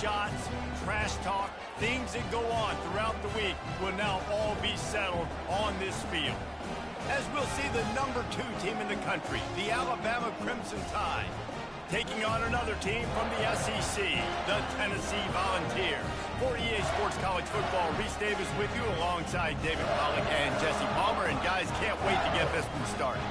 shots, trash talk, things that go on throughout the week will now all be settled on this field. As we'll see the number 2 team in the country, the Alabama Crimson Tide, taking on another team from the SEC, the Tennessee Volunteers. For EA Sports College Football, Reese Davis with you alongside David Pollack and Jesse Palmer. And guys, can't wait to get this one started.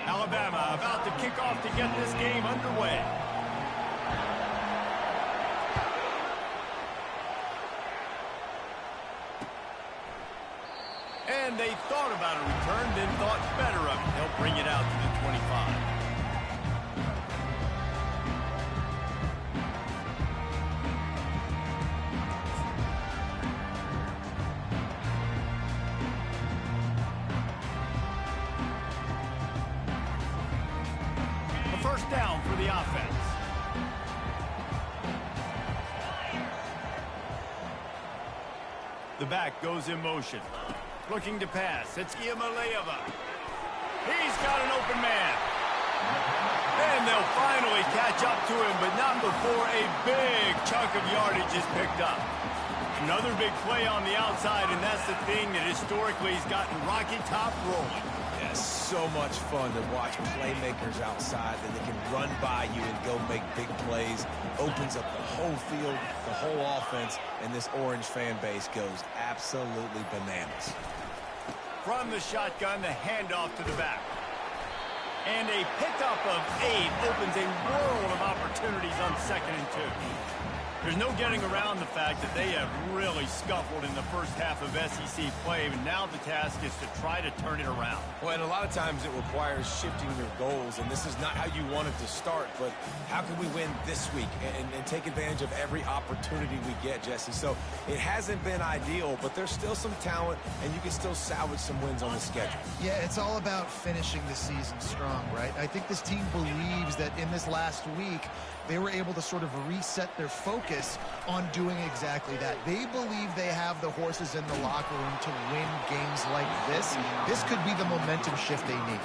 Alabama about to kick off to get this game underway. And they thought about a return, then thought better of it. They'll bring it out to the 25. First down for the offense. The back goes in motion. Looking to pass. It's Iamaleava. He's got an open man. And they'll finally catch up to him, but not before a big chunk of yardage is picked up. Another big play on the outside, and that's the thing that historically has gotten Rocky Top rolling. So much fun to watch playmakers outside that they can run by you and go make big plays. Opens up the whole field, the whole offense, and this Orange fan base goes absolutely bananas. From the shotgun, the handoff to the back. And a pickup of 8 opens a world of opportunities on 2nd and 2. There's no getting around the fact that they have really scuffled in the first half of SEC play, and now the task is to try to turn it around. Well, and a lot of times it requires shifting your goals, and this is not how you want it to start, but how can we win this week and take advantage of every opportunity we get, Jesse? So it hasn't been ideal, but there's still some talent, and you can still salvage some wins on the schedule. Yeah, it's all about finishing the season strong, right? I think this team believes that in this last week, they were able to sort of reset their focus on doing exactly that. They believe they have the horses in the locker room to win games like this. This could be the momentum shift they need.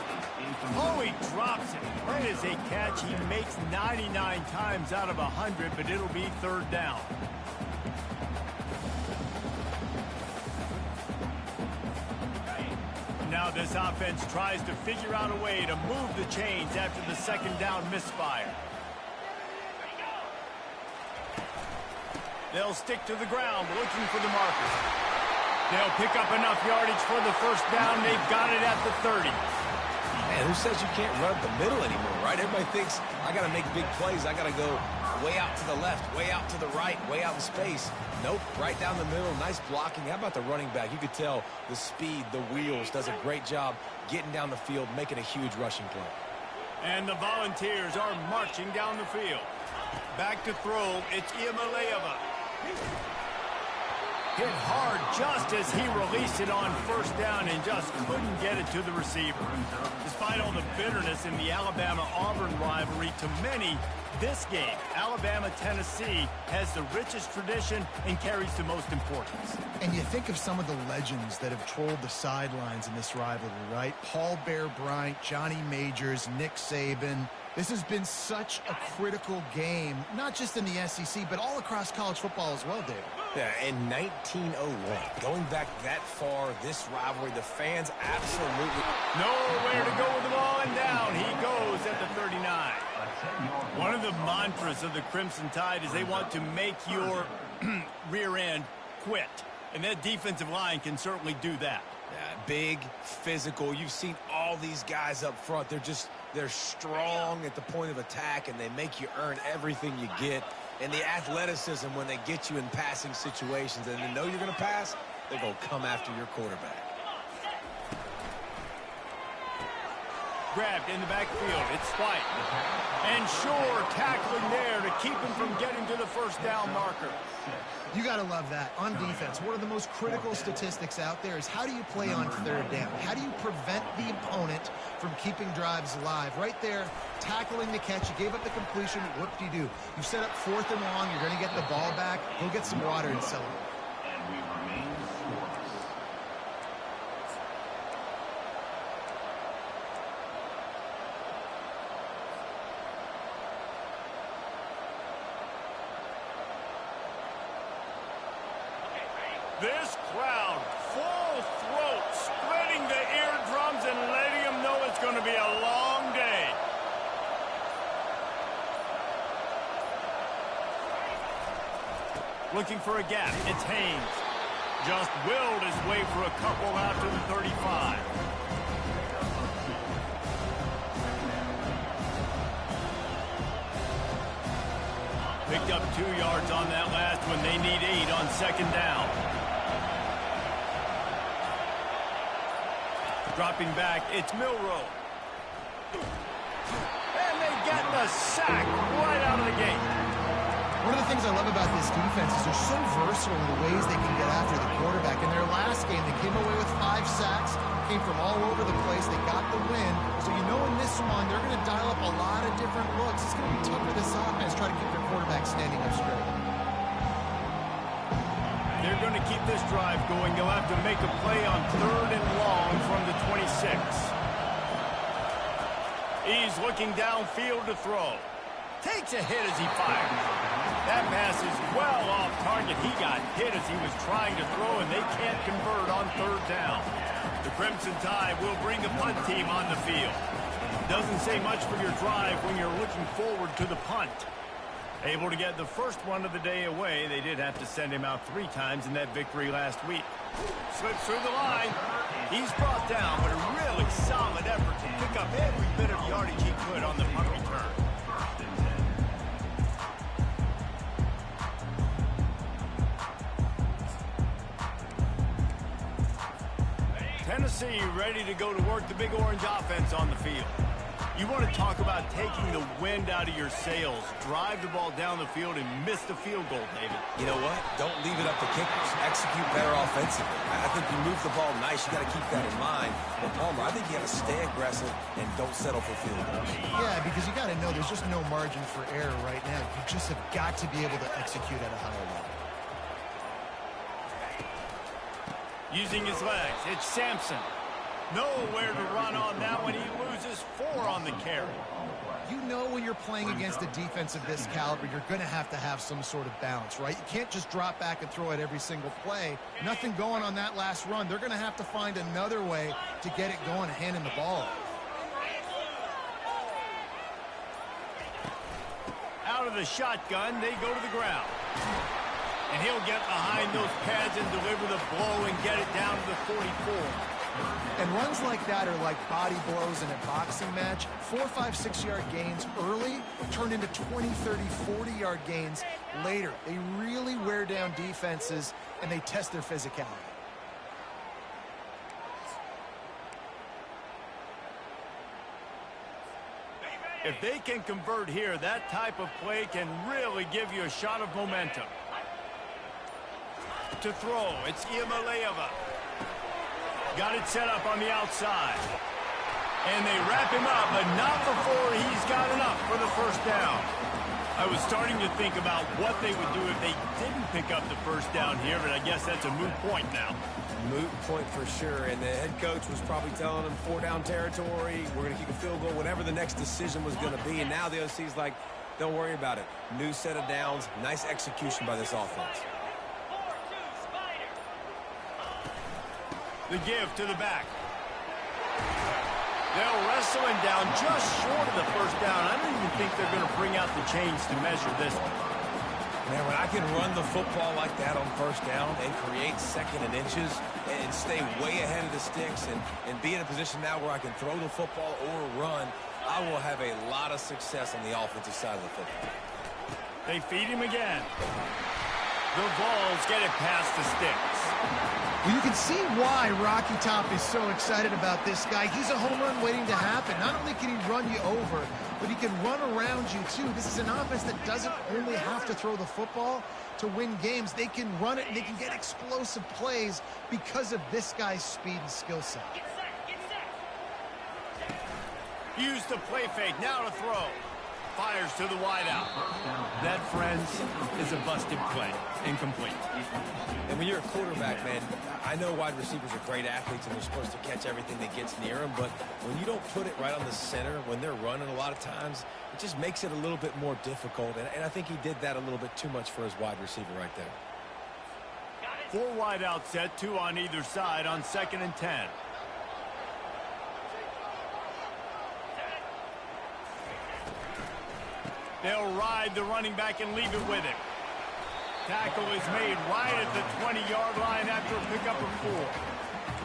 Oh, he drops it. That is a catch he makes 99 times out of 100, but it'll be 3rd down. Now this offense tries to figure out a way to move the chains after the 2nd down misfire. They'll stick to the ground, looking for the marker. They'll pick up enough yardage for the 1st down. They've got it at the 30. Man, who says you can't run up the middle anymore, right? Everybody thinks, I got to make big plays. I got to go way out to the left, way out to the right, way out in space. Nope, right down the middle. Nice blocking. How about the running back? You could tell the speed, the wheels, does a great job getting down the field, making a huge rushing play. And the Volunteers are marching down the field. Back to throw. It's Iamaleava. Hit hard just as he released it on 1st down and just couldn't get it to the receiver. Despite all the bitterness in the Alabama-Auburn rivalry, to many, this game, Alabama-Tennessee, has the richest tradition and carries the most importance. And you think of some of the legends that have trolled the sidelines in this rivalry, right? Paul Bear Bryant, Johnny Majors, Nick Saban. This has been such a critical game, not just in the SEC, but all across college football as well, David. Yeah, in 1901, going back that far, this rivalry, the fans absolutely... Nowhere to go with the ball, and down he goes at the 39. One of the mantras of the Crimson Tide is they want to make your rear end quit. And that defensive line can certainly do that. Yeah, big, physical. You've seen all these guys up front. They're strong at the point of attack, and they make you earn everything you get. And the athleticism when they get you in passing situations and they know you're going to pass, they're going to come after your quarterback. grabbed in the backfield. It's Spike. And sure, tackling there to keep him from getting to the first down marker. You got to love that. On defense, one of the most critical statistics out there is how do you play on third down? How do you prevent the opponent from keeping drives alive? Right there, tackling the catch. You gave up the completion. What do? You set up 4th and long. You're going to get the ball back. Go get some water and sell it. This crowd, full throat, spreading the eardrums and letting them know it's going to be a long day. Looking for a gap. It's Haynes. Just willed his way for a couple out to the 35. Picked up 2 yards on that last one. They need 8 on 2nd down. Dropping back, it's Milroe. And they get the sack right out of the gate. One of the things I love about this defense is they're so versatile in the ways they can get after the quarterback. In their last game, they came away with 5 sacks, came from all over the place. They got the win. So you know in this one, they're going to dial up a lot of different looks. It's going to be tough for this offense try to keep their quarterback standing up straight. They're going to keep this drive going. They'll have to make a play on 3rd and long from the 26. He's looking downfield to throw. Takes a hit as he fires. That pass is well off target. He got hit as he was trying to throw, and they can't convert on 3rd down. The Crimson Tide will bring the punt team on the field. Doesn't say much for your drive when you're looking forward to the punt. Able to get the first one of the day away. They did have to send him out 3 times in that victory last week. Slips through the line. He's brought down, but a really solid effort to pick up every bit of yardage he could on the punt return. Tennessee ready to go to work the Big Orange offense on the field. You want to talk about taking the wind out of your sails. Drive the ball down the field and miss the field goal, David. You know what? Don't leave it up to kickers. Execute better offensively. I think you move the ball nice. You got to keep that in mind. But Palmer, I think you got to stay aggressive and don't settle for field goals. Yeah, because you got to know there's just no margin for error right now. You just have got to be able to execute at a higher level. Using his legs, it's Sampson. Nowhere to run on that one. He loses 4 on the carry. You know when you're playing against a defense of this caliber, you're going to have some sort of balance, right? You can't just drop back and throw it every single play. Nothing going on that last run. They're going to have to find another way to get it going and handing the ball. Out of the shotgun, they go to the ground. And he'll get behind those pads and deliver the blow and get it down to the 44. And runs like that are like body blows in a boxing match. 4, 5, 6-yard gains early turn into 20, 30, 40-yard gains later. They really wear down defenses, and they test their physicality. If they can convert here, that type of play can really give you a shot of momentum. To throw, it's Iamaleava. Got it set up on the outside. And they wrap him up, but not before he's got enough for the first down. I was starting to think about what they would do if they didn't pick up the first down here, but I guess that's a moot point now. Moot point for sure, and the head coach was probably telling them 4-down territory, we're going to kick a field goal, whatever the next decision was going to be, and now the OC's like, don't worry about it. New set of downs, nice execution by this offense. The give to the back. They'll wrestle him down just short of the first down. I don't even think they're going to bring out the chains to measure this one. Man, when I can run the football like that on first down and create 2nd and inches and stay way ahead of the sticks and be in a position now where I can throw the football or run, I will have a lot of success on the offensive side of the football. They feed him again. The Vols get it past the sticks. Well, you can see why Rocky Top is so excited about this guy. He's a home run waiting to happen. Not only can he run you over, but he can run around you too. This is an offense that doesn't only have to throw the football to win games. They can run it and they can get explosive plays because of this guy's speed and skill set. Use the play fake, now to throw. Fires to the wideout. That, friends, is a busted play. Incomplete. And when you're a quarterback, man, I know wide receivers are great athletes and they're supposed to catch everything that gets near them, but when you don't put it right on the center, when they're running a lot of times, it just makes it a little bit more difficult. And I think he did that a little bit too much for his wide receiver right there. 4 wide out set, 2 on either side on 2nd and 10. They'll ride the running back and leave it with him. Tackle is made right at the 20-yard line after a pickup of 4.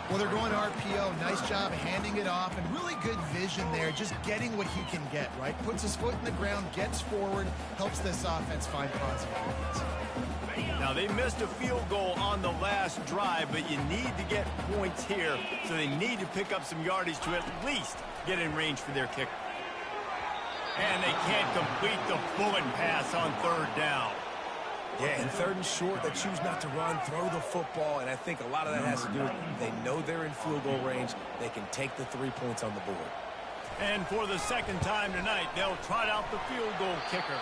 Well, they're going RPO. Nice job handing it off, and really good vision there, just getting what he can get, right? Puts his foot in the ground, gets forward, helps this offense find positive points. Now, they missed a field goal on the last drive, but you need to get points here, so they need to pick up some yardage to at least get in range for their kicker. And they can't complete the bullet pass on 3rd down. Yeah, in 3rd and short, they choose not to run, throw the football, and I think a lot of that has to do with they know they're in field goal range. They can take the 3 points on the board. And for the 2nd time tonight, they'll trot out the field goal kicker.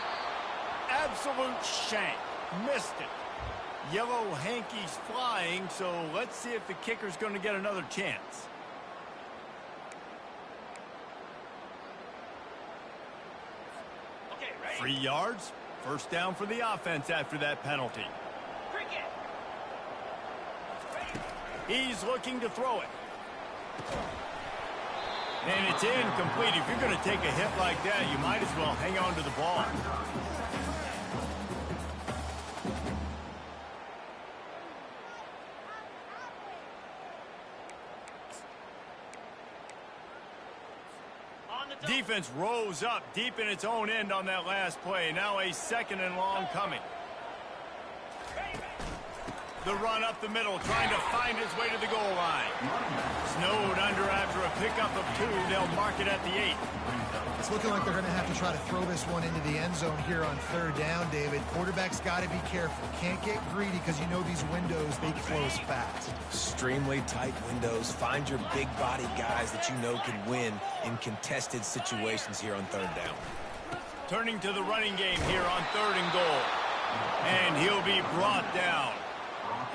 Absolute shank. Missed it. Yellow hankies flying, so let's see if the kicker's going to get another chance. Okay, ready? 3 yards. 1st down for the offense after that penalty. He's looking to throw it. And it's incomplete. If you're going to take a hit like that, you might as well hang on to the ball. Defense rose up deep in its own end on that last play. Now a 2nd and long coming. The run up the middle, trying to find his way to the goal line. Snowed under after a pickup of 2. They'll mark it at the 8. It's looking like they're going to have to try to throw this one into the end zone here on 3rd down, David. Quarterback's got to be careful. Can't get greedy because you know these windows, they close fast. Extremely tight windows. Find your big body guys that you know can win in contested situations here on 3rd down. Turning to the running game here on 3rd and goal. And he'll be brought down.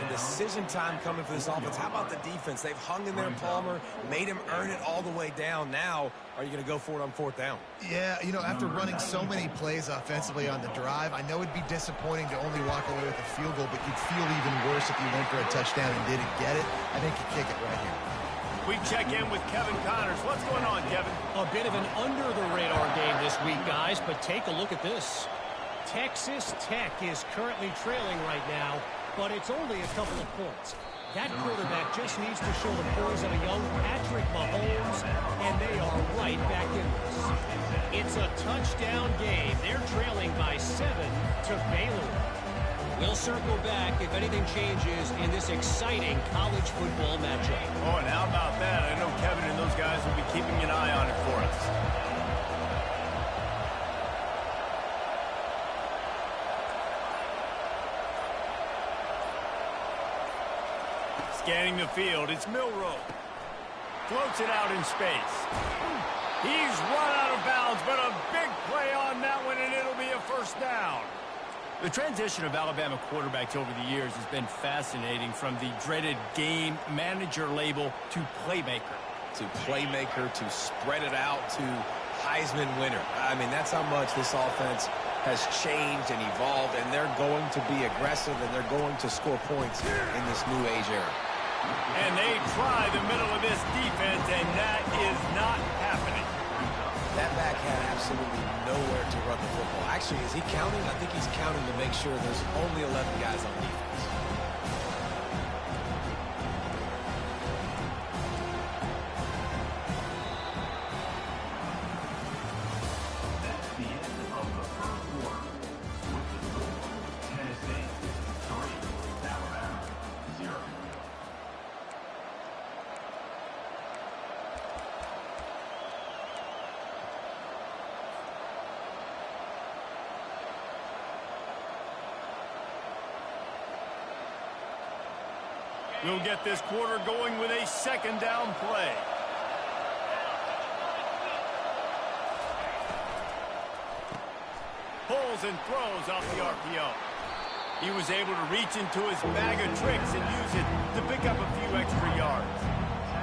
And decision time coming for this offense. How about the defense? They've hung in there, Palmer, made him earn it all the way down. Now, are you going to go for it on 4th down? Yeah, you know, after running so many plays offensively on the drive, I know it'd be disappointing to only walk away with a field goal, but you'd feel even worse if you went for a touchdown and didn't get it. I think you kick it right here. We check in with Kevin Connors. What's going on, Kevin? A bit of an under-the-radar game this week, guys, but take a look at this. Texas Tech is currently trailing right now, but it's only a couple of points. That quarterback just needs to show the poise of a young Patrick Mahomes, and they are right back in this. It's a touchdown game. They're trailing by 7 to Baylor. We'll circle back if anything changes in this exciting college football matchup. Oh, and how about that? I know Kevin and those guys will be keeping an eye on it for us. Scanning the field, it's Milroe. Floats it out in space. He's run out of bounds, but a big play on that one, and it'll be a 1st down. The transition of Alabama quarterbacks over the years has been fascinating, from the dreaded game manager label to playmaker. To playmaker, to spread it out, to Heisman winner. I mean, that's how much this offense has changed and evolved, and they're going to be aggressive, and they're going to score points in this new age era. And they try the middle of this defense, and that is not happening. That back had absolutely nowhere to run the football. Actually, is he counting? I think he's counting to make sure there's only 11 guys on defense. That's the end of the 1st quarter. With the score, Tennessee 3, Alabama 0. We'll get this quarter going with a second down play. Pulls and throws off the RPO. He was able to reach into his bag of tricks and use it to pick up a few extra yards.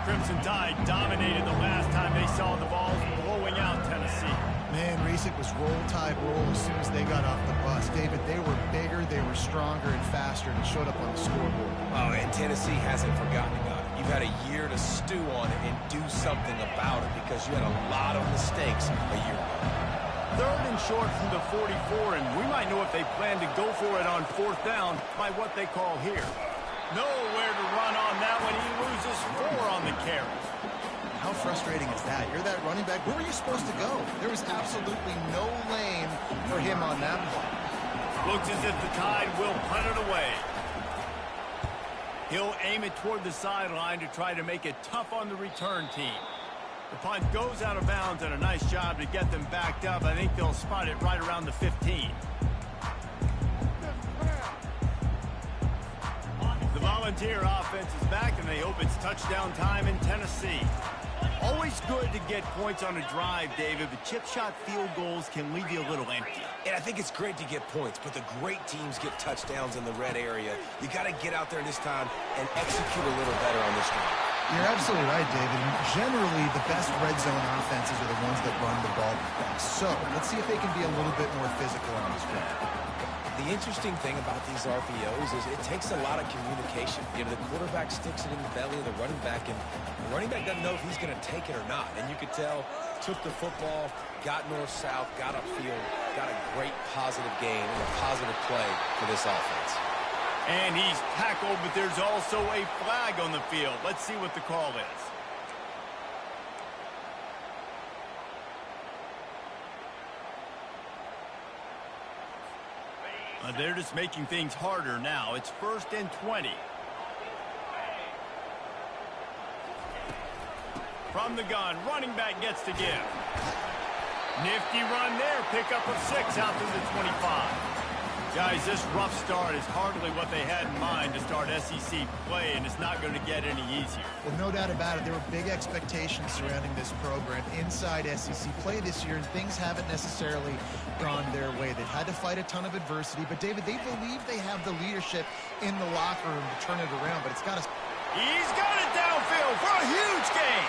Crimson Tide dominated the last time they saw the Vols blowing out Tennessee. Man, Reese, it was roll tide roll as soon as they got off the bus. David, they were bigger, they were stronger and faster, and it showed up on the scoreboard. Oh, and Tennessee hasn't forgotten about it. You've had a year to stew on it and do something about it because you had a lot of mistakes a year ago. Third and short from the 44, and we might know if they plan to go for it on fourth down by what they call here. Nowhere to run on that one. He loses 4 on the carry. How frustrating is that? You're that running back. Where were you supposed to go? There was absolutely no lane for him on that play. Looks as if the Tide will punt it away. He'll aim it toward the sideline to try to make it tough on the return team. The punt goes out of bounds, and a nice job to get them backed up. I think they'll spot it right around the 15. The Volunteer offense is back, and they hope it's touchdown time in Tennessee. Always good to get points on a drive, David, but chip shot field goals can leave you a little empty. And I think it's great to get points, but the great teams get touchdowns in the red area. You got to get out there this time and execute a little better on this drive. You're absolutely right, David. Generally, the best red zone offenses are the ones that run the ball best. So, let's see if they can be a little bit more physical on this drive. The interesting thing about these RPOs is it takes a lot of communication. You know, the quarterback sticks it in the belly of the running back, and the running back doesn't know if he's going to take it or not. And you could tell, took the football, got north-south, got upfield, got a great positive game and a positive play for this offense. And he's tackled, but there's also a flag on the field. Let's see what the call is. They're just making things harder now. It's 1st and 20. From the gun, running back gets to give. Nifty run there. Pickup of 6 out to the 25. Guys, this rough start is hardly what they had in mind to start SEC play, and it's not going to get any easier. Well, no doubt about it. There were big expectations surrounding this program inside SEC play this year, and things haven't necessarily gone their way. They've had to fight a ton of adversity, but, David, they believe they have the leadership in the locker room to turn it around, but it's got to... He's got it downfield for a huge gain.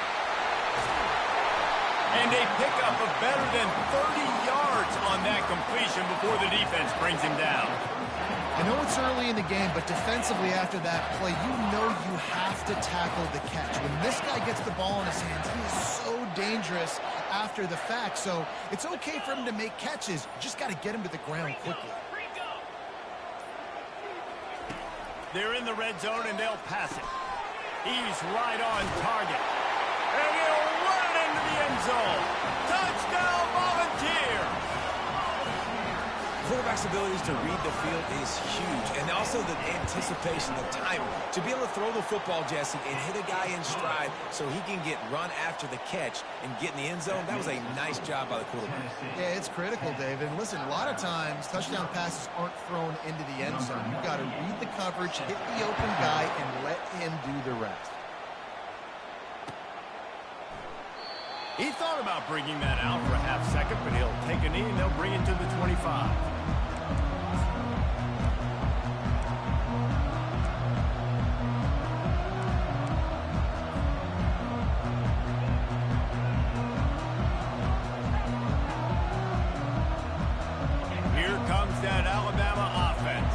And a pickup of better than 30 yards on that completion before the defense brings him down. I know it's early in the game, but defensively after that play, you know you have to tackle the catch. When this guy gets the ball in his hands, he is so dangerous after the fact. So it's okay for him to make catches. You just got to get him to the ground quickly. They're in the red zone, and they'll pass it. He's right on target. And he'll run it into the end zone. Touchdown, Volunteer! Quarterback's abilities to read the field is huge, and also the anticipation, the timing. To be able to throw the football, Jesse, and hit a guy in stride so he can get run after the catch and get in the end zone, that was a nice job by the quarterback. Yeah, it's critical, David. And listen, a lot of times touchdown passes aren't thrown into the end zone. You've got to read the coverage, hit the open guy, and let him do the rest. He thought about bringing that out for a half second, but he'll take a knee and they'll bring it to the 25. Here comes that Alabama offense.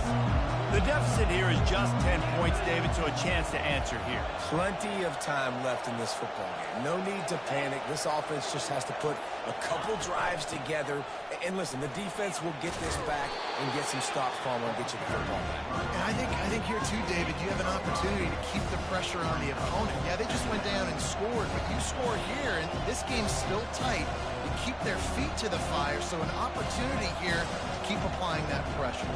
The deficit here is just 10 points, David, so a chance to answer here. Plenty of time left in this football game. No need to panic. This offense just has to put a couple drives together. And listen, the defense will get this back and get some stops following and get you the football back. And I think here too, David, you have an opportunity to keep the pressure on the opponent. Yeah, they just went down and scored, but you score here, and this game's still tight. You keep their feet to the fire, so an opportunity here to keep applying that pressure.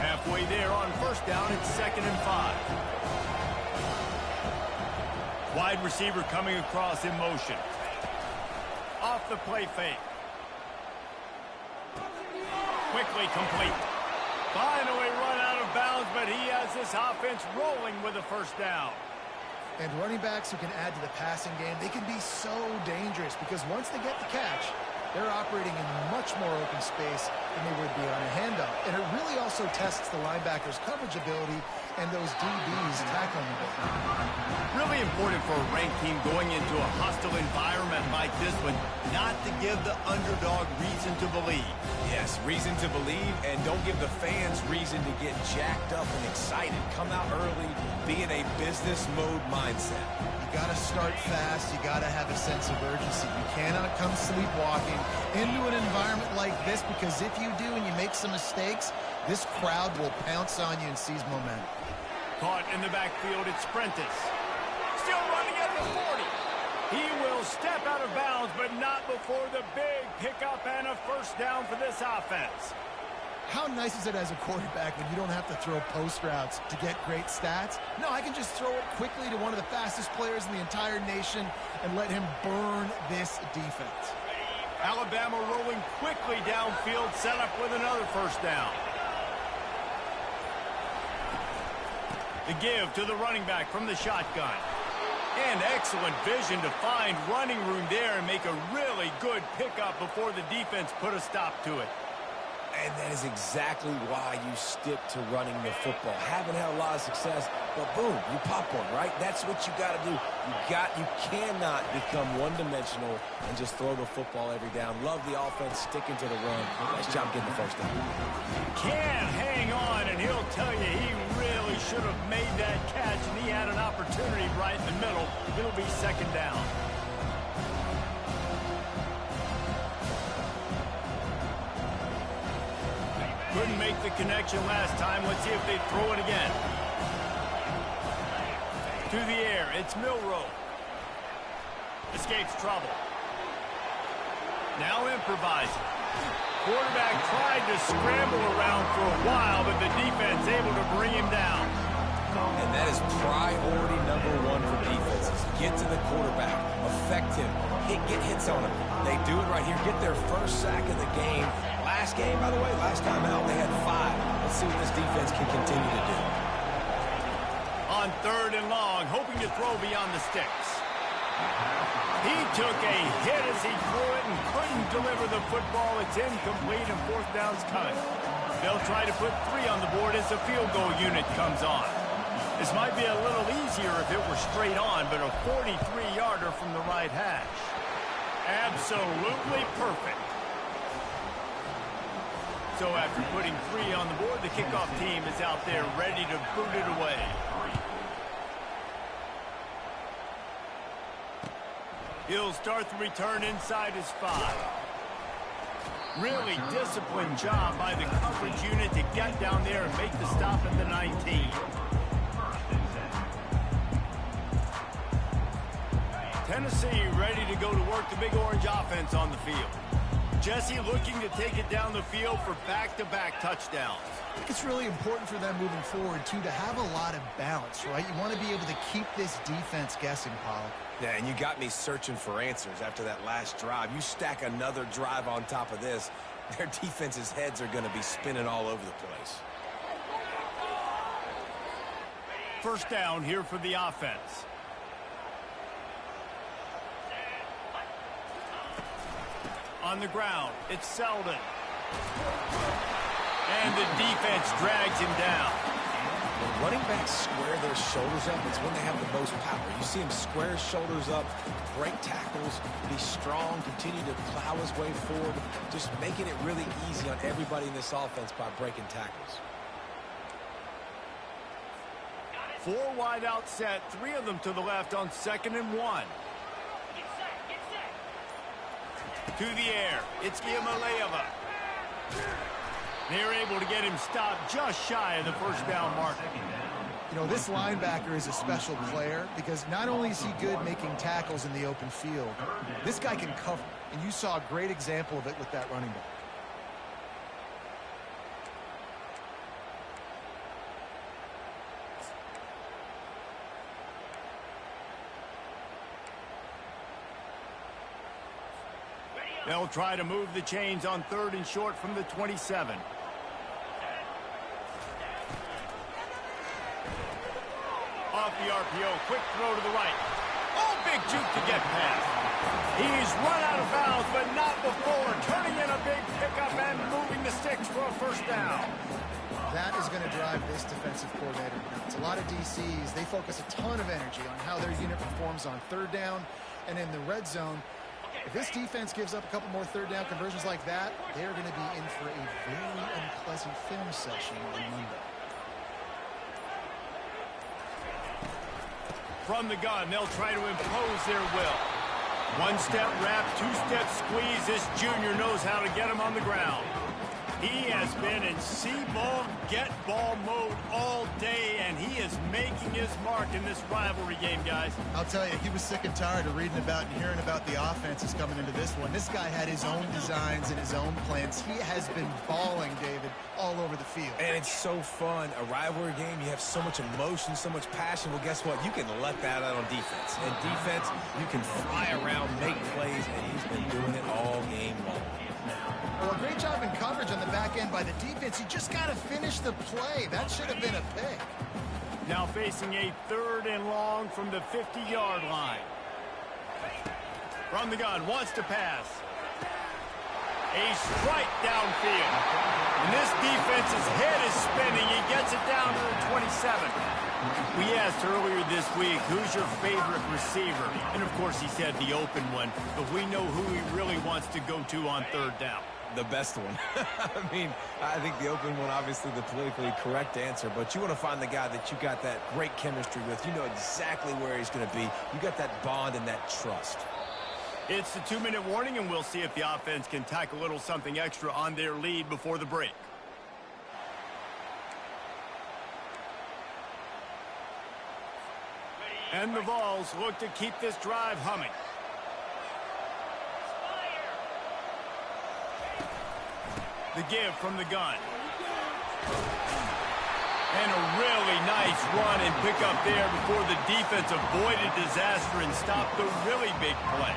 Halfway there on first down, it's 2nd and 5. Wide receiver coming across in motion. Off the play fake. quickly complete. Finally run out of bounds, but he has this offense rolling with a first down. And running backs who can add to the passing game, they can be so dangerous because once they get the catch, they're operating in much more open space than they would be on a handoff. And it really also tests the linebacker's coverage ability and those DBs tackling a bit. Really important for a ranked team going into a hostile environment like this one, not to give the underdog reason to believe. Yes, reason to believe, and don't give the fans reason to get jacked up and excited. Come out early, be in a business mode mindset. You got to start fast. You got to have a sense of urgency. You cannot come sleepwalking into an environment like this, because if you do and you make some mistakes, this crowd will pounce on you and seize momentum. Caught in the backfield, it's Prentice. Still running at the 40. He will step out of bounds, but not before the big pickup and a first down for this offense. How nice is it as a quarterback when you don't have to throw post routes to get great stats? No, I can just throw it quickly to one of the fastest players in the entire nation and let him burn this defense. Alabama rolling quickly downfield, set up with another first down. The give to the running back from the shotgun. And excellent vision to find running room there and make a really good pickup before the defense put a stop to it. And that is exactly why you stick to running the football. Haven't had a lot of success, but boom, you pop one, right? That's what you got to do. You cannot become one-dimensional and just throw the football every down. Love the offense, sticking to the run. Nice job getting the first down. Can hang on, and he'll tell you he really should have made that catch, and he had an opportunity right in the middle. It'll be second down. Couldn't make the connection last time. Let's see if they throw it again. To the air, it's Milroe. Escapes trouble. Now improvising. Quarterback tried to scramble around for a while, but the defense able to bring him down. And that is priority number one for defenses. Get to the quarterback. Affect him. Get hits on him. They do it right here. Get their first sack of the game. Last game, by the way, last time out, they had 5. Let's see what this defense can continue to do. On third and long, hoping to throw beyond the sticks. He took a hit as he threw it and couldn't deliver the football. It's incomplete and fourth down's coming. They'll try to put 3 on the board as the field goal unit comes on. This might be a little easier if it were straight on, but a 43-yarder from the right hash. Absolutely perfect. So after putting 3 on the board, the kickoff team is out there ready to boot it away. He'll start the return inside his 5. Really disciplined job by the coverage unit to get down there and make the stop at the 19. Tennessee ready to go to work the Big Orange offense on the field. Jesse looking to take it down the field for back-to-back touchdowns. I think it's really important for them moving forward, too, to have a lot of balance, right? You want to be able to keep this defense guessing, Pollock. Yeah, and you got me searching for answers after that last drive. You stack another drive on top of this, their defense's heads are going to be spinning all over the place. First down here for the offense. On the ground, it's Selden. And the defense drags him down. When running backs square their shoulders up, it's when they have the most power. You see him square his shoulders up, break tackles, be strong, continue to plow his way forward, just making it really easy on everybody in this offense by breaking tackles. 4 wide out set, 3 of them to the left on 2nd and 1. To the air, it's Giamaleava. They're able to get him stopped just shy of the first down marker. You know, this linebacker is a special player because not only is he good making tackles in the open field, this guy can cover. And you saw a great example of it with that running back. They'll try to move the chains on 3rd and short from the 27. Off the RPO, quick throw to the right. Oh, big juke to get past. He's run out of bounds, but not before turning in a big pickup and moving the sticks for a first down. That is going to drive this defensive coordinator nuts. A lot of DCs, they focus a ton of energy on how their unit performs on 3rd down and in the red zone. If this defense gives up a couple more 3rd down conversions like that, they're going to be in for a very unpleasant film session on Monday. From the gun, they'll try to impose their will. 1-step wrap, 2-step squeeze. This junior knows how to get him on the ground. He has been in see-ball, get-ball mode all day, and he is making his mark in this rivalry game, guys. I'll tell you, he was sick and tired of reading about and hearing about the offenses coming into this one. This guy had his own designs and his own plans. He has been balling, David, all over the field. And it's so fun. A rivalry game, you have so much emotion, so much passion. Well, guess what? You can let that out on defense. And defense, you can fly around, make plays, and he's been doing it all game long. Well, a great job in coverage on the back end by the defense. You just got to finish the play. That should have been a pick. Now facing a 3rd and long from the 50-yard line. From the gun, wants to pass. A strike downfield. And this defense's head is spinning. He gets it down to the 27. We asked earlier this week, who's your favorite receiver? And, of course, he said the open one. But we know who he really wants to go to on 3rd down. The best one. I mean, I think the open one, obviously the politically correct answer, but you want to find the guy that you got that great chemistry with. You know exactly where he's going to be. You got that bond and that trust. It's the 2-minute warning, and we'll see if the offense can tack a little something extra on their lead before the break. And the Vols look to keep this drive humming. The give from the gun. And a really nice run and pick up there before the defense avoided disaster and stopped the really big play.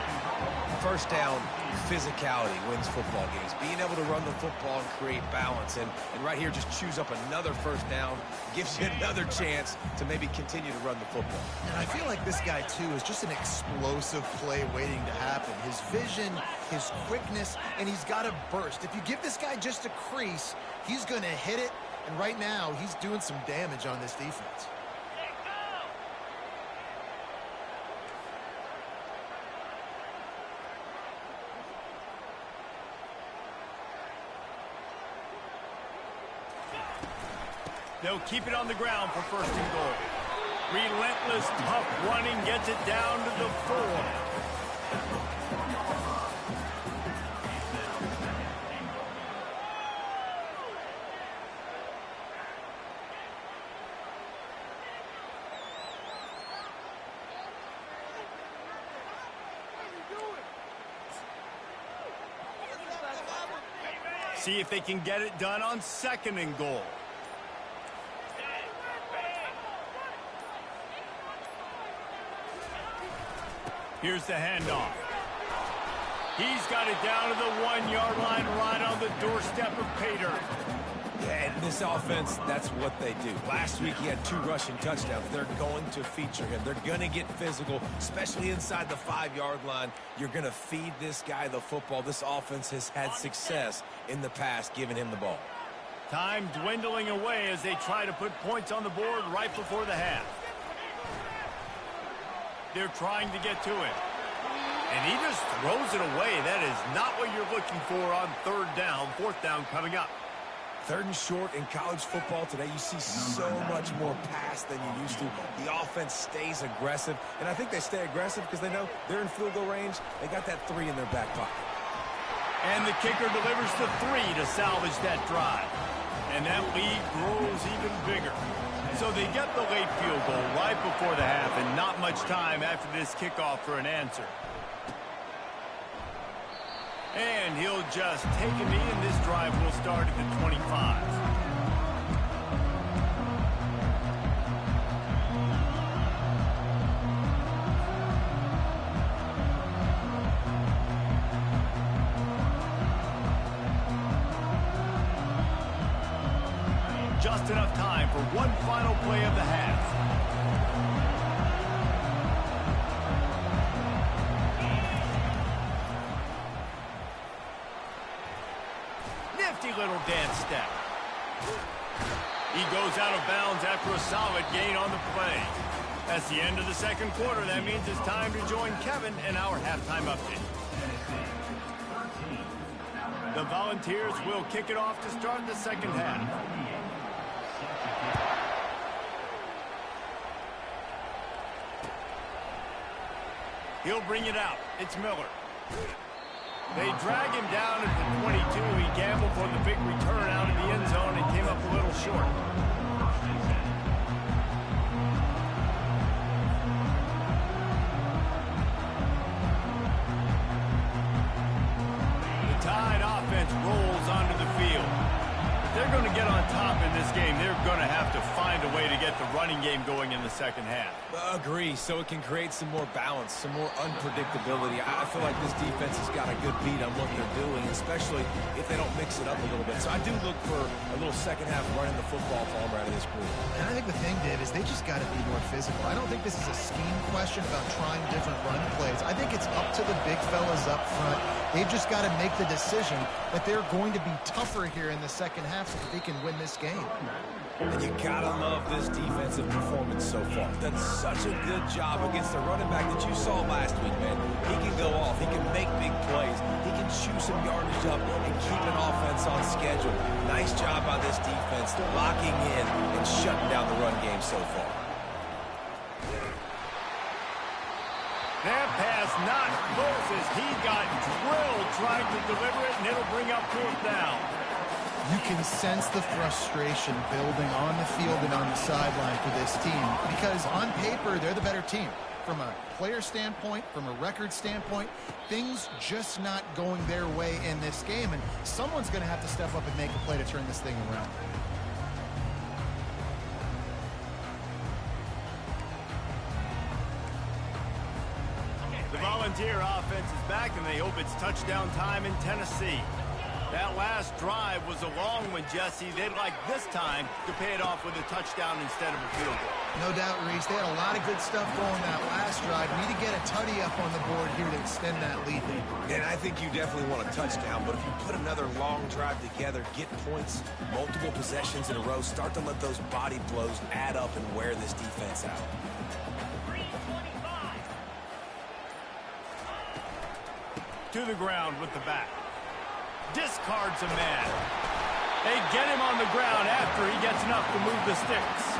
First down, physicality wins football games. Being able to run the football and create balance. And right here, just choose up another first down. Gives you another chance to maybe continue to run the football. And I feel like this guy, too, is just an explosive play waiting to happen. His vision, his quickness, and he's got a burst. If you give this guy just a crease, he's going to hit it. And right now, he's doing some damage on this defense. They'll keep it on the ground for 1st and goal. Relentless, tough running gets it down to the 4. See if they can get it done on 2nd and goal. Here's the handoff. He's got it down to the 1-yard line right on the doorstep of pay dirt. Yeah, and this offense, that's what they do. Last week he had 2 rushing touchdowns. They're going to feature him. They're going to get physical, especially inside the 5-yard line. You're going to feed this guy the football. This offense has had success in the past giving him the ball. Time dwindling away as they try to put points on the board right before the half. They're trying to get to it. And he just throws it away. That is not what you're looking for on 3rd down. 4th down coming up. 3rd and short in college football today, you see so much more pass than you used to. The offense stays aggressive, and I think they stay aggressive because they know they're in field goal range. They got that 3 in their back pocket. And the kicker delivers the 3 to salvage that drive. And that lead grows even bigger. So they get the late field goal right before the half, and not much time after this kickoff for an answer. And he'll just take a knee, and this drive will start at the 25. just enough time for one final play of the half. Nifty little dance step. He goes out of bounds after a solid gain on the play. That's the end of the second quarter. That means it's time to join Kevin in our halftime update. The Volunteers will kick it off to start the second half. He'll bring it out. It's Miller. They drag him down at the 22. He gambled for the big return out of the end zone and came up a little short. The Tide offense rolls onto the field. If they're going to get on top in this game, they're going to have to find a way to get the running game going in the second half. Agree, so it can create some more balance, some more unpredictability. I feel like this defense has got a good beat on what they're doing, especially if they don't mix it up a little bit. So I do look for a little second half running the football farmer out of this group. And I think the thing, Dave, is they just got to be more physical. I don't think this is a scheme question about trying different run plays. I think it's up to the big fellas up front. They've just got to make the decision that they're going to be tougher here in the second half so that they can win this game. And you gotta love this defensive performance so far. Done such a good job against the running back that you saw last week, man. He can go off. He can make big plays. He can chew some yardage up and keep an offense on schedule. Nice job by this defense locking in and shutting down the run game so far. That pass not close as he got drilled trying to deliver it, and it'll bring up fourth down. You can sense the frustration building on the field and on the sideline for this team because on paper, they're the better team. From a player standpoint, from a record standpoint, things just not going their way in this game, and someone's going to have to step up and make a play to turn this thing around. The Volunteer offense is back, and they hope it's touchdown time in Tennessee. That last drive was a long one, Jesse. They'd like this time to pay it off with a touchdown instead of a field goal. No doubt, Reese. They had a lot of good stuff going that last drive. Need to get a tutty up on the board here to extend that lead. And I think you definitely want a touchdown, but if you put another long drive together, get points, multiple possessions in a row, start to let those body blows add up and wear this defense out. To the ground with the back. Discards a man. They get him on the ground after he gets enough to move the sticks.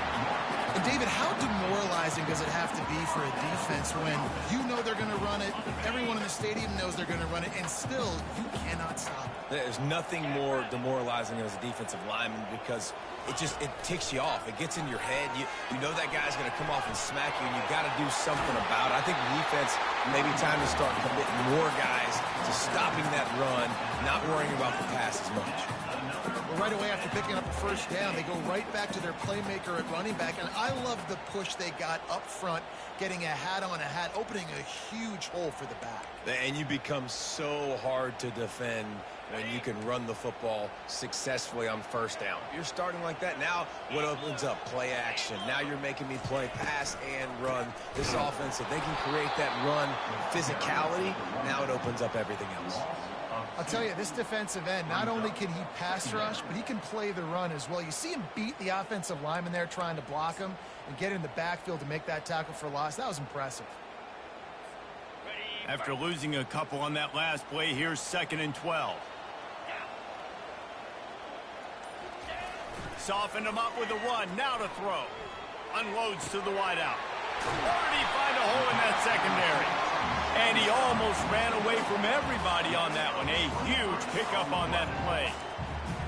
And David, how demoralizing does it have to be for a defense when you know they're going to run it, everyone in the stadium knows they're going to run it, and still you cannot stop it? There's nothing more demoralizing as a defensive lineman because it ticks you off. It gets in your head. You know that guy's going to come off and smack you, and you got to do something about it. I think the defense maybe time to start committing more guys to stopping that run, not worrying about the pass as much. Well, right away after picking up a first down, they go right back to their playmaker at running back, and I love the push they got up front, getting a hat on a hat, opening a huge hole for the back. And you become so hard to defend when you can run the football successfully on first down. You're starting like that. Now what opens up? Play action. Now you're making me play pass and run. This offense, if they can create that run physicality, now it opens up everything else. I'll tell you, this defensive end, not only can he pass rush, but he can play the run as well. You see him beat the offensive lineman there trying to block him and get in the backfield to make that tackle for loss. That was impressive. After losing a couple on that last play, here's 2nd and 12. Softened him up with a run. Now to throw. Unloads to the wideout. Or did he find a hole in that secondary? And he almost ran away from everybody on that one. A huge pickup on that play.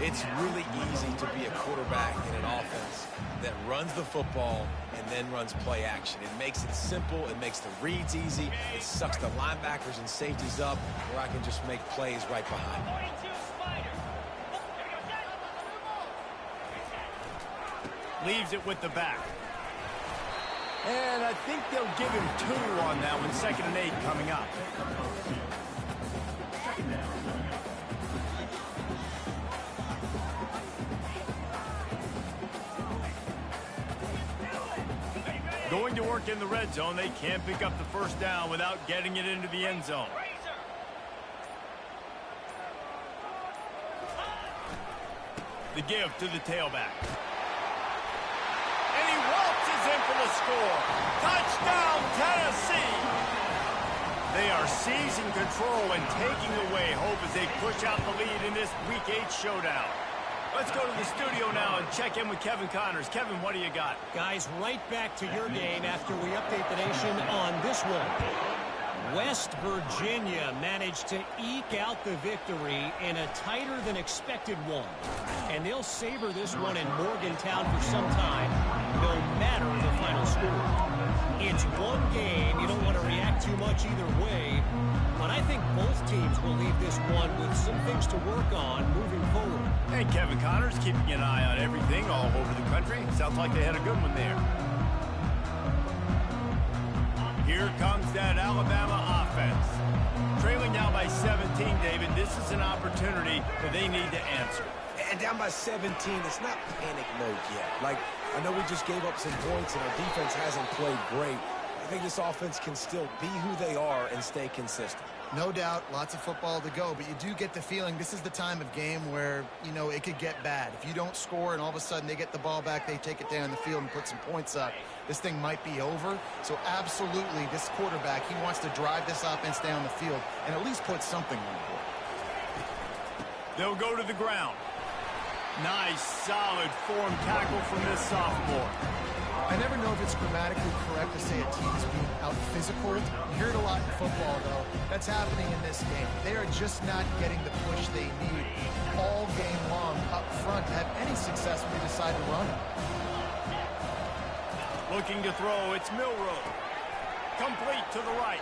It's really easy to be a quarterback in an offense that runs the football and then runs play action. It makes it simple. It makes the reads easy. It sucks the linebackers and safeties up where I can just make plays right behind. Leaves it with the back. And I think they'll give him 2 on that one. 2nd and 8 coming up. Going to work in the red zone, they can't pick up the first down without getting it into the end zone. The give to the tailback. And he waltzes in for the score. Touchdown, Tennessee! They are seizing control and taking away hope as they push out the lead in this Week 8 showdown. Let's go to the studio now and check in with Kevin Connors. Kevin, what do you got? Guys, right back to your game after we update the nation on this one. West Virginia managed to eke out the victory in a tighter-than-expected one. And they'll savor this one in Morgantown for some time, no matter the final score. It's one game. You don't want to react too much either way. But I think both teams will leave this one with some things to work on moving forward. And Kevin Connors keeping an eye on everything all over the country. Sounds like they had a good one there. Here comes that Alabama offense. Trailing now by 17, David. This is an opportunity that they need to answer. And down by 17, it's not panic mode yet. Like, I know we just gave up some points and our defense hasn't played great. I think this offense can still be who they are and stay consistent. No doubt, lots of football to go, but you do get the feeling this is the time of game where, you know, it could get bad. If you don't score and all of a sudden they get the ball back, they take it down the field and put some points up, this thing might be over. So absolutely, this quarterback, he wants to drive this offense down the field and at least put something on the board. They'll go to the ground. Nice, solid form tackle from this sophomore. I never know if it's grammatically correct to say a team is being out-physical. You hear it a lot in football, though. That's happening in this game. They are just not getting the push they need all game long up front to have any success when they decide to run it. Looking to throw, it's Milroe. Complete to the right.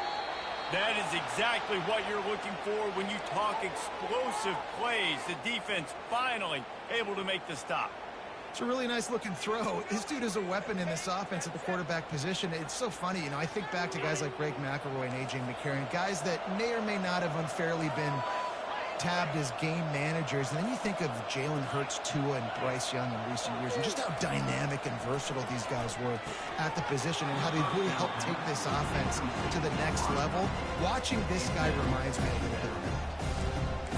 That is exactly what you're looking for when you talk explosive plays. The defense finally able to make the stop. It's a really nice looking throw. This dude is a weapon in this offense at the quarterback position. It's so funny, you know, I think back to guys like Greg McElroy and A.J. McCarron, guys that may or may not have unfairly been tabbed as game managers. And then you think of Jalen Hurts, Tua, and Bryce Young in recent years, and just how dynamic and versatile these guys were at the position and how they really helped take this offense to the next level. Watching this guy reminds me a little bit of that.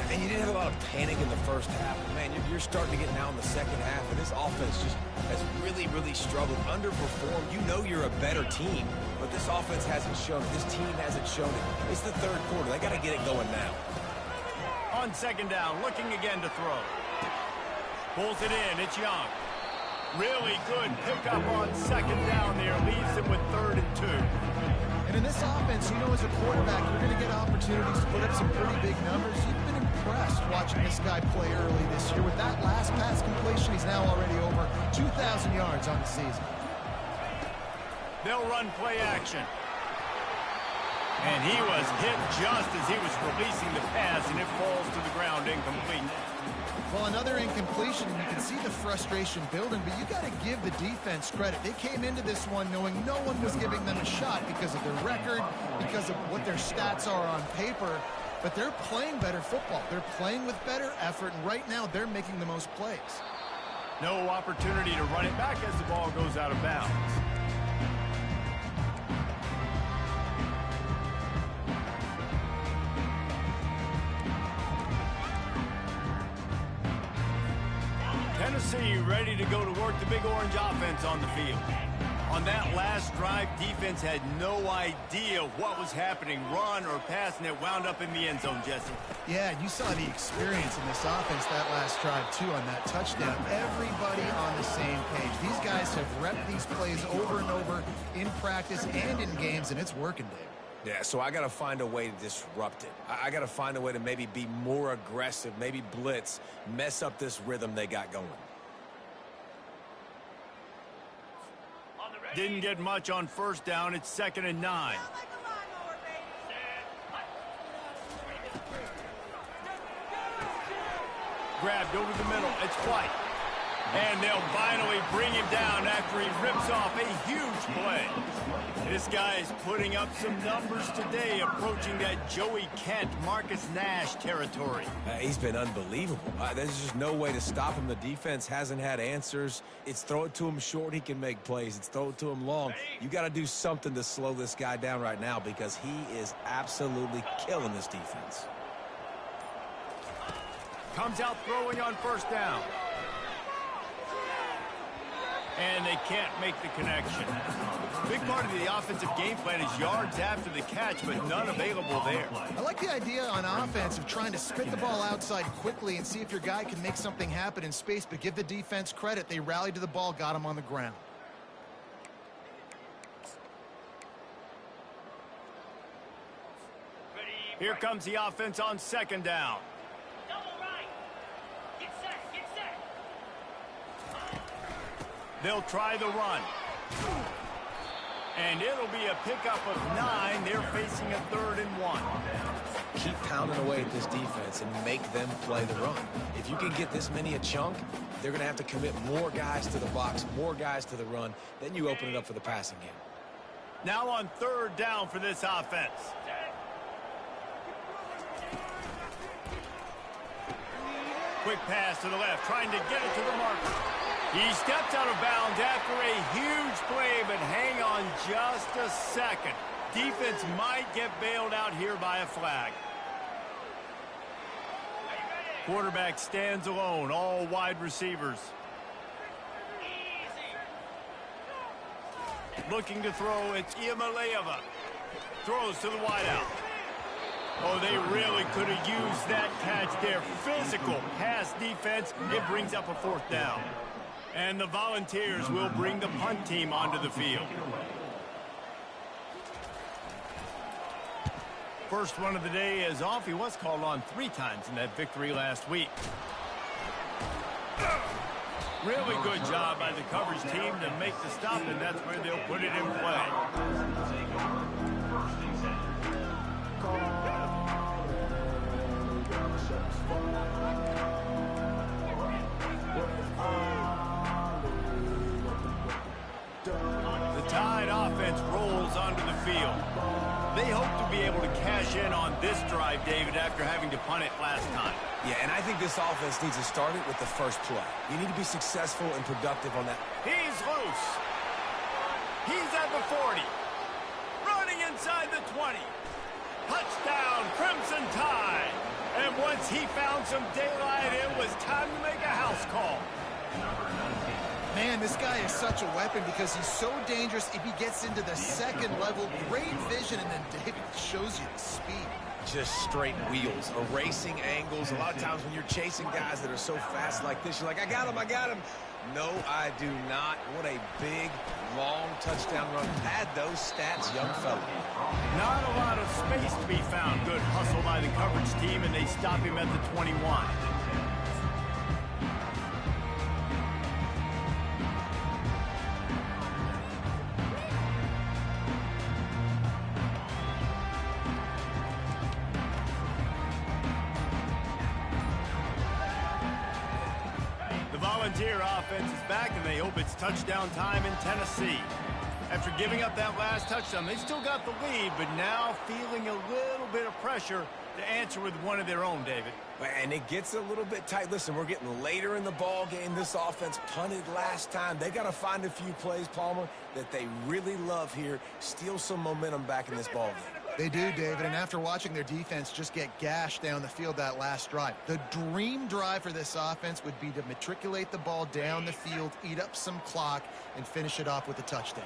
And you didn't have a lot of panic in the first half. Man, you're starting to get now in the second half, and this offense just has really, really struggled, underperformed. You know you're a better team, but this offense hasn't shown it. This team hasn't shown it. It's the third quarter. They got to get it going now. On second down, looking again to throw. Pulls it in, it's Young. Really good pickup on second down there. Leaves him with 3rd and 2. And in this offense, you know, as a quarterback, you're going to get opportunities to put up some pretty big numbers. You've been impressed watching this guy play early this year. With that last pass completion, he's now already over 2,000 yards on the season. They'll run play action. And he was hit just as he was releasing the pass, and it falls to the ground incomplete. Well, another incompletion, and you can see the frustration building, but you got to give the defense credit. They came into this one knowing no one was giving them a shot because of their record, because of what their stats are on paper, but they're playing better football. They're playing with better effort, and right now they're making the most plays. No opportunity to run it back as the ball goes out of bounds. Tennessee ready to go to work the Big Orange offense on the field. On that last drive, defense had no idea what was happening, run or pass, and it wound up in the end zone, Jesse. Yeah, and you saw the experience in this offense that last drive, too, on that touchdown. Everybody on the same page. These guys have repped these plays over and over in practice and in games, and it's working, Dave. Yeah, so I got to find a way to disrupt it. I got to find a way to maybe be more aggressive, maybe blitz, mess up this rhythm they got going. Didn't get much on first down. It's 2nd and 9. Grabbed over the middle. It's White. And they'll finally bring him down after he rips off a huge play. This guy is putting up some numbers today, approaching that Joey Kent, Marcus Nash territory. He's been unbelievable. There's just no way to stop him. The defense hasn't had answers. It's throw it to him short, he can make plays. It's throw it to him long. You got to do something to slow this guy down right now because he is absolutely killing this defense. Comes out throwing on first down. And they can't make the connection. Big part of the offensive game plan is yards after the catch, but none available there. I like the idea on offense of trying to spit the ball outside quickly and see if your guy can make something happen in space, but give the defense credit. They rallied to the ball, got him on the ground. Here comes the offense on second down. They'll try the run. And it'll be a pickup of 9. They're facing a 3rd and 1. Keep pounding away at this defense and make them play the run. If you can get this many a chunk, they're going to have to commit more guys to the box, more guys to the run. Then you open it up for the passing game. Now on 3rd down for this offense. Quick pass to the left, trying to get it to the marker. He steps out of bounds after a huge play, but hang on just a second. Defense might get bailed out here by a flag. Quarterback stands alone, all wide receivers. Looking to throw, it's Iamaleava. Throws to the wideout. Oh, they really could have used that catch there. Physical pass defense. It brings up a 4th down. And the Volunteers will bring the punt team onto the field. First one of the day is off. He was called on 3 times in that victory last week. Really good job by the coverage team to make the stop, and that's where they'll put it in play. The Tide offense rolls onto the field. They hope to be able to cash in on this drive, David, after having to punt it last time. Yeah, and I think this offense needs to start it with the first play. You need to be successful and productive on that. He's loose. He's at the 40. Running inside the 20. Touchdown, Crimson Tide. And once he found some daylight, it was time to make a house call. Man, this guy is such a weapon because he's so dangerous if he gets into the second level. Great vision, and then David shows you the speed. Just straight wheels, erasing angles. A lot of times when you're chasing guys that are so fast like this, you're like, I got him, I got him. No, I do not. What a big, long touchdown run. Had those stats, young fella. Not a lot of space to be found. Good hustle by the coverage team, and they stop him at the 21. Volunteer offense is back, and they hope it's touchdown time in Tennessee. After giving up that last touchdown, they still got the lead, but now feeling a little bit of pressure to answer with one of their own, David. And it gets a little bit tight. Listen, we're getting later in the ball game. This offense punted last time. They got to find a few plays, Palmer, that they really love here. Steal some momentum back in this ball game. They do, David, and after watching their defense just get gashed down the field that last drive, the dream drive for this offense would be to matriculate the ball down the field, eat up some clock, and finish it off with a touchdown.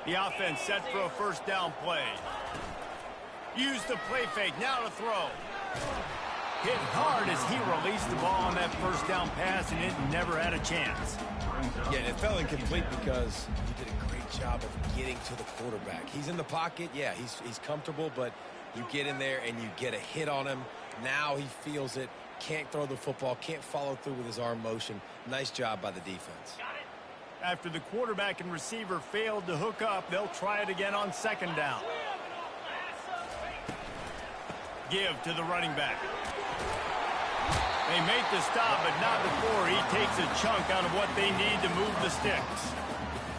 The offense set for a first down play. Use the play fake, now to throw. Hit hard as he released the ball on that first down pass, and it never had a chance. Yeah, and it fell incomplete because he did a great job of getting to the quarterback. He's in the pocket. Yeah, he's comfortable, but you get in there and you get a hit on him. Now he feels it, can't throw the football, can't follow through with his arm motion. Nice job by the defense. After the quarterback and receiver failed to hook up, they'll try it again on second down. Give to the running back. They make the stop, but not before he takes a chunk out of what they need to move the sticks.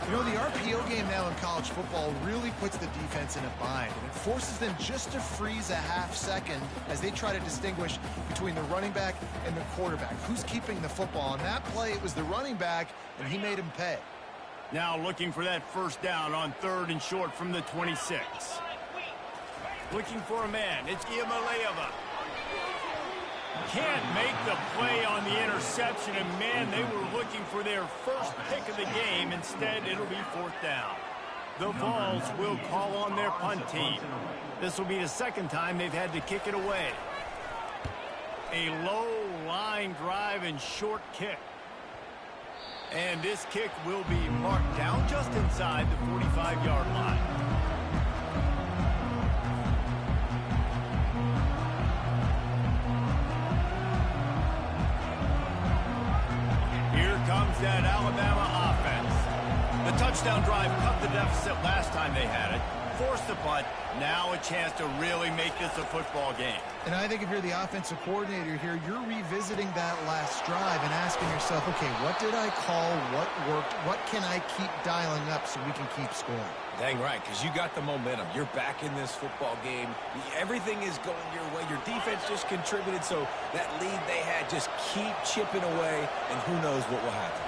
You know, the RPO game now in college football really puts the defense in a bind, and it forces them just to freeze a half second as they try to distinguish between the running back and the quarterback. Who's keeping the football? On that play, it was the running back, and he made him pay. Now looking for that first down on 3rd and short from the 26. Looking for a man. It's Iamaleava. Can't make the play on the interception, and man, they were looking for their first pick of the game. Instead, it'll be 4th down. The Vols will call on their punt team. This will be the 2nd time they've had to kick it away. A low line drive and short kick. And this kick will be marked down just inside the 45-yard line. Here comes that Alabama offense. The touchdown drive cut the deficit last time they had it. Forced the punt. Now a chance to really make this a football game. And I think if you're the offensive coordinator here, you're revisiting that last drive and asking yourself, okay, what did I call? What worked? What can I keep dialing up so we can keep scoring? Dang right, because you got the momentum. You're back in this football game. Everything is going your way. Your defense just contributed, so that lead they had, just keep chipping away, and who knows what will happen.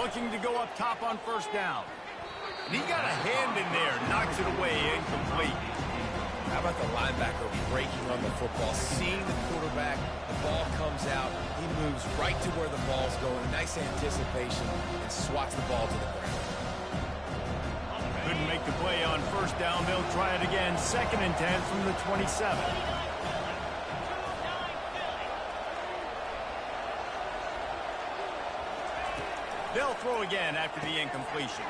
Looking to go up top on 1st down. And he got a hand in there, knocks it away, incomplete. How about the linebacker breaking on the football, seeing the quarterback, the ball comes out, he moves right to where the ball's going, nice anticipation, and swats the ball to the ground. Couldn't make the play on 1st down. They'll try it again, 2nd and 10 from the 27. They'll throw again after the incompletion.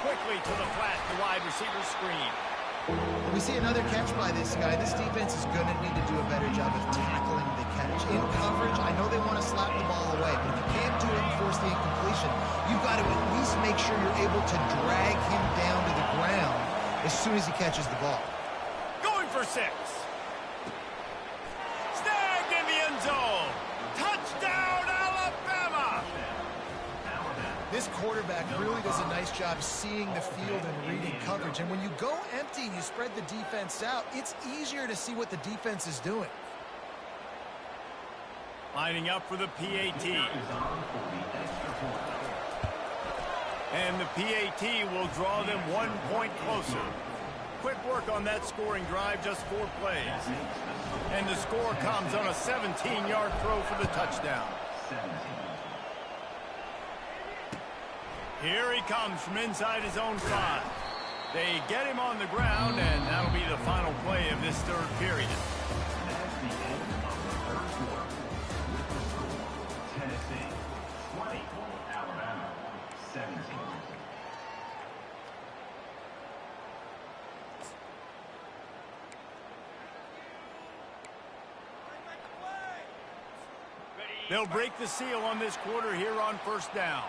Quickly to the flat, the wide receiver screen. We see another catch by this guy. This defense is going to need to do a better job of tackling the catch. In coverage, I know they want to slap the ball away, but if you can't do it and force the incompletion, you've got to at least make sure you're able to drag him down to the ground as soon as he catches the ball. Going for 6. Snagged in the end zone. Touchdown, Alabama! This quarterback really does a nice job seeing the field and reading coverage. And when you go empty and you spread the defense out, it's easier to see what the defense is doing. Lining up for the PAT. And the PAT will draw them 1 point closer. Quick work on that scoring drive, just 4 plays. And the score comes on a 17-yard throw for the touchdown. Here he comes from inside his own 5. They get him on the ground, and that'll be the final play of this 3rd period. That's the end of the 3rd quarter. With the score, Tennessee 20, Alabama 17. They'll break the seal on this quarter here on 1st down.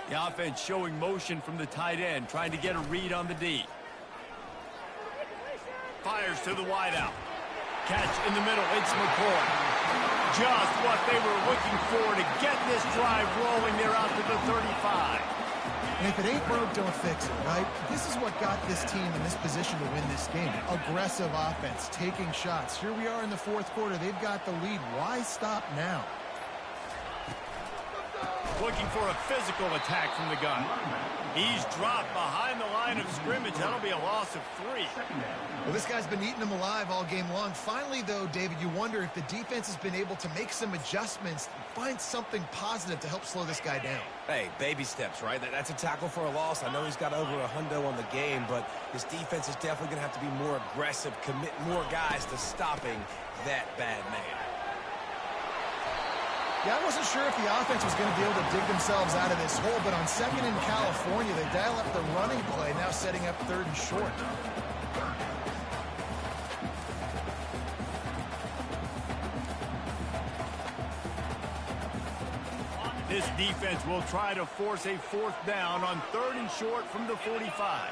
The offense showing motion from the tight end, trying to get a read on the D. Fires to the wideout. Catch in the middle, it's McCoy. Just what they were looking for to get this drive rolling. They're out to the 35. And if it ain't broke, don't fix it, right? This is what got this team in this position to win this game. Aggressive offense, taking shots. Here we are in the 4th quarter. They've got the lead. Why stop now? Looking for a physical attack from the gun. He's dropped behind the line of scrimmage. That'll be a loss of 3. Well, this guy's been eating them alive all game long. Finally, though, David, you wonder if the defense has been able to make some adjustments, find something positive to help slow this guy down. Hey, baby steps, right? That's a tackle for a loss. I know he's got over a hundo on the game, but his defense is definitely going to have to be more aggressive, commit more guys to stopping that bad man. Yeah, I wasn't sure if the offense was going to be able to dig themselves out of this hole, but on 2nd in California, they dial up the running play, now setting up 3rd and short. This defense will try to force a 4th down on 3rd and short from the 45.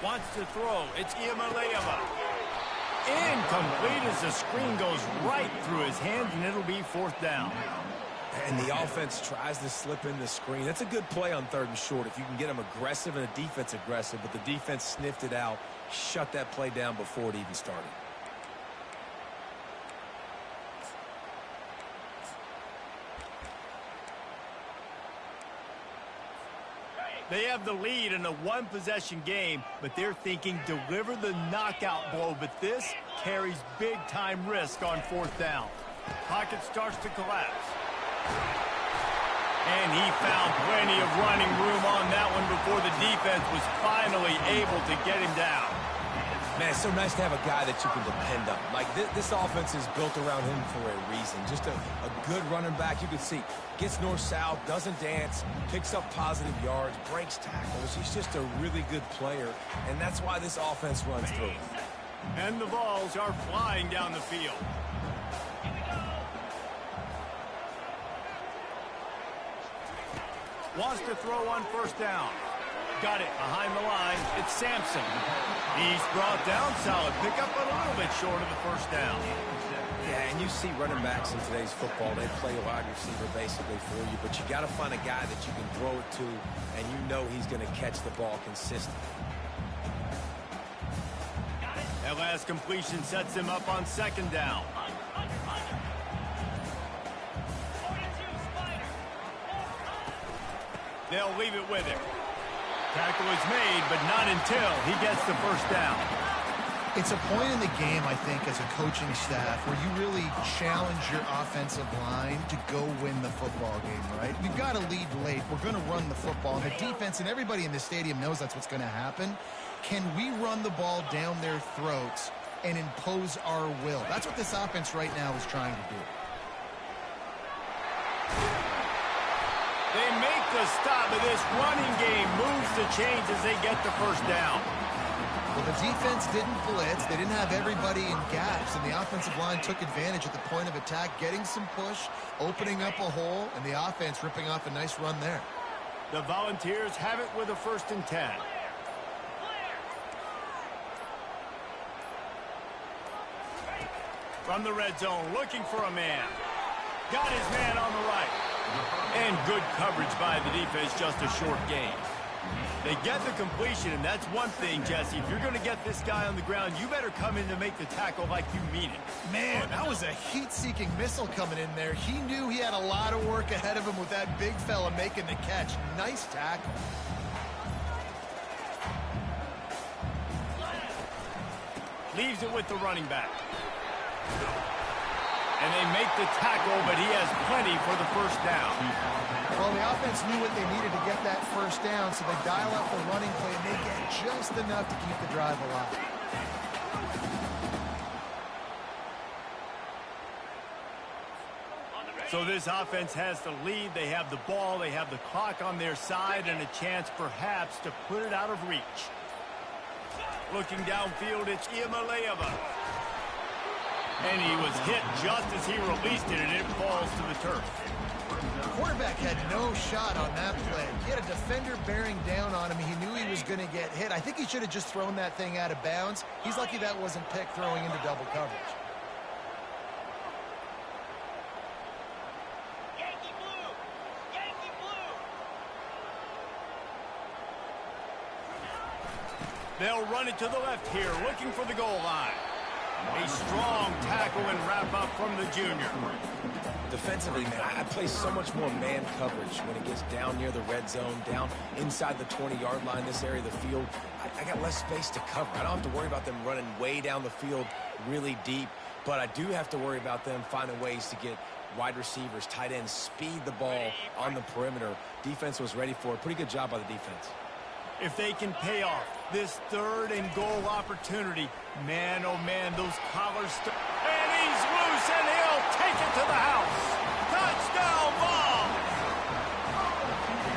Wants to throw. It's Iamaleava. Incomplete as the screen goes right through his hands, and it'll be 4th down. And the offense tries to slip in the screen. That's a good play on 3rd and short if you can get them aggressive and a defense aggressive, but the defense sniffed it out, shut that play down before it even started. They have the lead in a one-possession game, but they're thinking deliver the knockout blow, but this carries big-time risk on 4th down. Pocket starts to collapse. And he found plenty of running room on that one before the defense was finally able to get him down. Man, it's so nice to have a guy that you can depend on. Like, this offense is built around him for a reason. Just a good running back. You can see, gets north-south, doesn't dance, picks up positive yards, breaks tackles. He's just a really good player, and that's why this offense runs through. And the balls are flying down the field. Wants to throw on 1st down. Got it behind the line. It's Sampson. He's brought down. Solid pickup, but a little bit short of the 1st down. Yeah, and you see running backs in today's football. They play a wide receiver basically for you, but you got to find a guy that you can throw it to, and you know he's going to catch the ball consistently. That last completion sets him up on 2nd down. They'll leave it with him. Tackle is made, but not until he gets the 1st down. It's a point in the game, I think, as a coaching staff, where you really challenge your offensive line to go win the football game, right? We've got to lead late. We're going to run the football. And the defense and everybody in the stadium knows that's what's going to happen. Can we run the ball down their throats and impose our will? That's what this offense right now is trying to do. They make the stop, but this running game moves the chains as they get the 1st down. Well, the defense didn't blitz. They didn't have everybody in gaps, and the offensive line took advantage at the point of attack, getting some push, opening up a hole, and the offense ripping off a nice run there. The Volunteers have it with a 1st and 10. From the red zone, looking for a man. Got his man on the right. And good coverage by the defense, just a short gain. They get the completion, and that's one thing, Jesse. If you're going to get this guy on the ground, you better come in to make the tackle like you mean it. Man, that was a heat-seeking missile coming in there. He knew he had a lot of work ahead of him with that big fella making the catch. Nice tackle. Leaves it with the running back. And they make the tackle, but he has plenty for the 1st down. Well, the offense knew what they needed to get that 1st down, so they dial up the running play, and they get just enough to keep the drive alive. So this offense has the lead. They have the ball. They have the clock on their side and a chance perhaps to put it out of reach. Looking downfield, it's Iamaleava. And he was hit just as he released it, and it falls to the turf. The quarterback had no shot on that play. He had a defender bearing down on him. He knew he was going to get hit. I think he should have just thrown that thing out of bounds. He's lucky that wasn't picked throwing into double coverage. Yankee blue! Yankee blue! They'll run it to the left here, looking for the goal line. A strong tackle and wrap up from the junior. Defensively, man, I play so much more man coverage when it gets down near the red zone, down inside the 20-yard line, this area of the field. I got less space to cover. I don't have to worry about them running way down the field really deep, but I do have to worry about them finding ways to get wide receivers, tight ends, speed the ball on the perimeter. Defense was ready for it. Pretty good job by the defense. If they can pay off this 3rd and goal opportunity, man, oh man, those collars. And he's loose, and he'll take it to the house. Touchdown ball.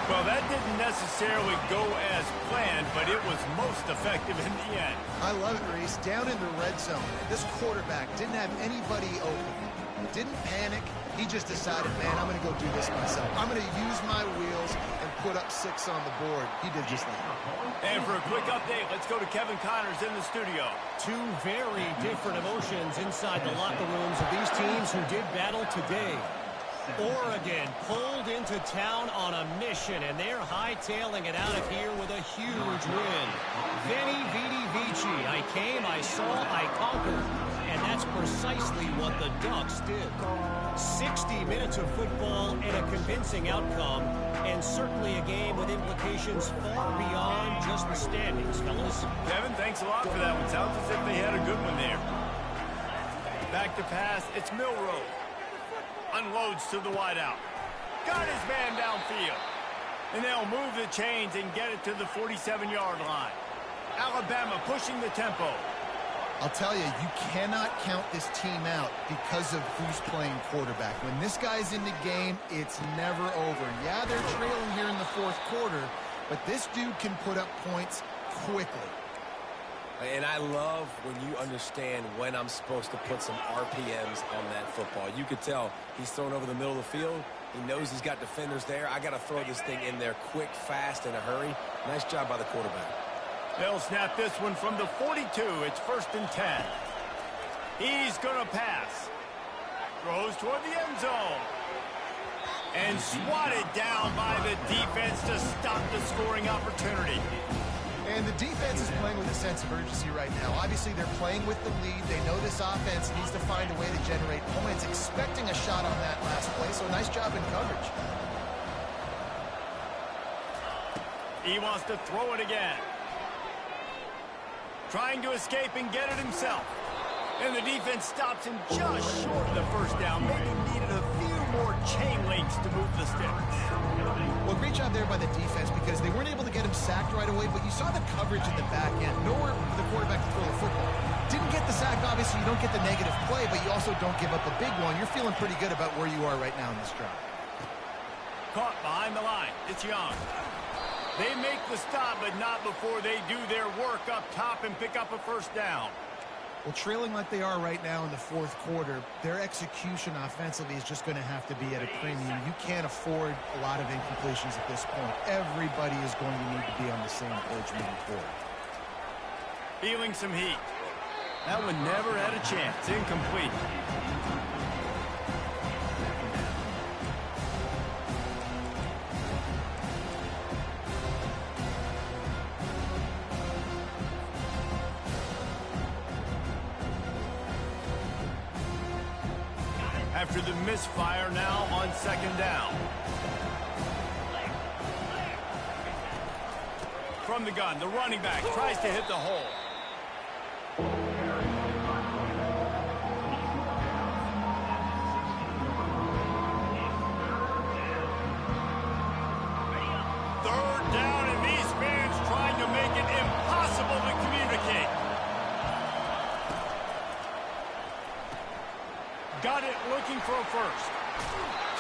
Well, that didn't necessarily go as planned, but it was most effective in the end. I love it, Reese. Down in the red zone, this quarterback didn't have anybody open. Didn't panic. He just decided, man, I'm going to go do this myself. I'm going to use my wheels and put up 6 on the board. He did just that. And for a quick update, let's go to Kevin Connors in the studio. Two very different emotions inside the locker rooms of these teams who did battle today. Oregon pulled into town on a mission, and they're hightailing it out of here with a huge win. Veni, vidi, vici. I came, I saw, I conquered. And that's precisely what the Ducks did. 60 minutes of football and a convincing outcome, and certainly a game with implications far beyond just the standings, fellas. Kevin, thanks a lot for that one. Sounds as if they had a good one there. Back to pass, it's Milrow. Unloads to the wideout. Got his man downfield. And they'll move the chains and get it to the 47-yard line. Alabama pushing the tempo. I'll tell you, you cannot count this team out because of who's playing quarterback. When this guy's in the game, it's never over. Yeah, they're trailing here in the fourth quarter, but this dude can put up points quickly. And I love when you understand when I'm supposed to put some RPMs on that football. You could tell he's thrown over the middle of the field. He knows he's got defenders there. I got to throw this thing in there quick, fast, in a hurry. Nice job by the quarterback. They'll snap this one from the 42. It's 1st and 10. He's going to pass. Throws toward the end zone. And swatted down by the defense to stop the scoring opportunity. And the defense is playing with a sense of urgency right now. Obviously, they're playing with the lead. They know this offense needs to find a way to generate points, expecting a shot on that last play, so nice job in coverage. He wants to throw it again. Trying to escape and get it himself. And the defense stops him just short of the first down. Maybe needed a few more chain links to move the sticks. Well, great job there by the defense because they weren't able to get him sacked right away, but you saw the coverage in the back end. Nowhere for the quarterback to throw the football. Didn't get the sack, obviously. You don't get the negative play, but you also don't give up a big one. You're feeling pretty good about where you are right now in this drive. Caught behind the line. It's Young. They make the stop, but not before they do their work up top and pick up a first down. Well, trailing like they are right now in the fourth quarter, their execution offensively is just going to have to be at a premium. You can't afford a lot of incompletions at this point. Everybody is going to need to be on the same page moving forward. Feeling some heat. That one never had a chance. Incomplete. After the misfire now on 2nd down. From the gun, the running back tries to hit the hole. Third down, and these fans trying to make it impossible to communicate. Got it, looking for a first.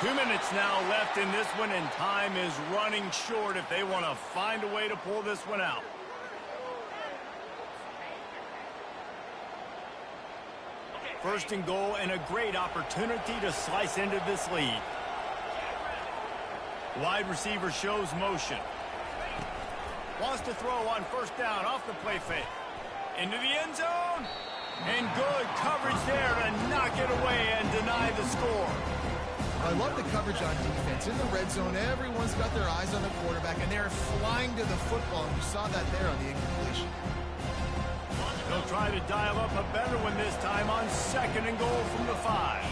2 minutes now left in this one, and time is running short if they want to find a way to pull this one out. First and goal, and a great opportunity to slice into this lead. Wide receiver shows motion. Wants to throw on 1st down off the play fake. Into the end zone. And good coverage there to knock it away and deny the score. I love the coverage on defense. In the red zone, everyone's got their eyes on the quarterback, and they're flying to the football. And you saw that there on the incompletion. They'll try to dial up a better one this time on 2nd and goal from the 5.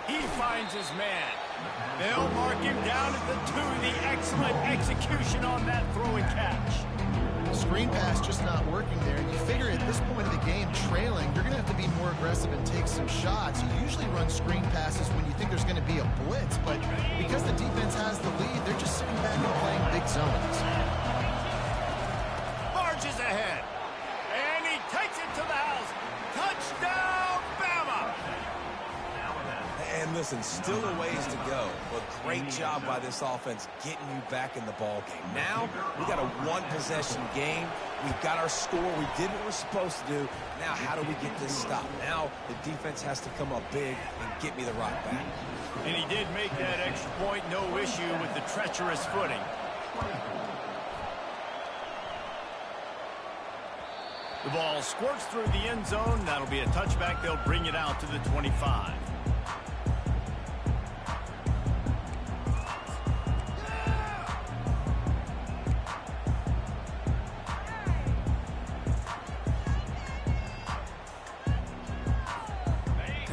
He finds his man. They'll mark him down at the 2. The excellent execution on that throw and catch. Screen pass just not working there. And you figure at this point of the game, trailing, you're going to have to be more aggressive and take some shots. You usually run screen passes when you think there's going to be a blitz, but because the defense has the lead, they're just sitting back and playing big zones. Barges ahead. And he takes it to the house. Touchdown, Bama! And the Listen, still a ways to go, but great job by this offense getting you back in the ball game. Now, we got a one-possession game. We've got our score. We did what we're supposed to do. Now, how do we get this stopped? Now, the defense has to come up big and get me the rock back. And he did make that extra point, no issue with the treacherous footing. The ball squirts through the end zone. That'll be a touchback. They'll bring it out to the 25.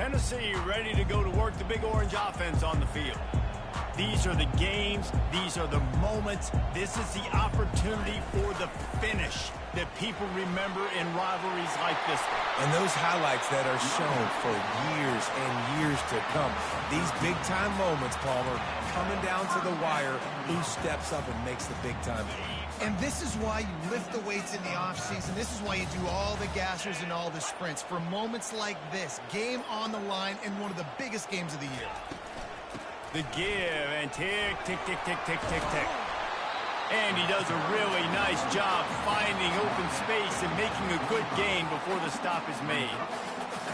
Tennessee ready to go to work the Big Orange offense on the field. These are the games. These are the moments. This is the opportunity for the finish that people remember in rivalries like this one. And those highlights that are shown for years and years to come. These big-time moments, Palmer, coming down to the wire, who steps up and makes the big-time play. And this is why you lift the weights in the offseason. This is why you do all the gassers and all the sprints. For moments like this, game on the line in one of the biggest games of the year. The give and tick, tick, tick, tick, tick, tick, tick. And he does a really nice job finding open space and making a good gain before the stop is made.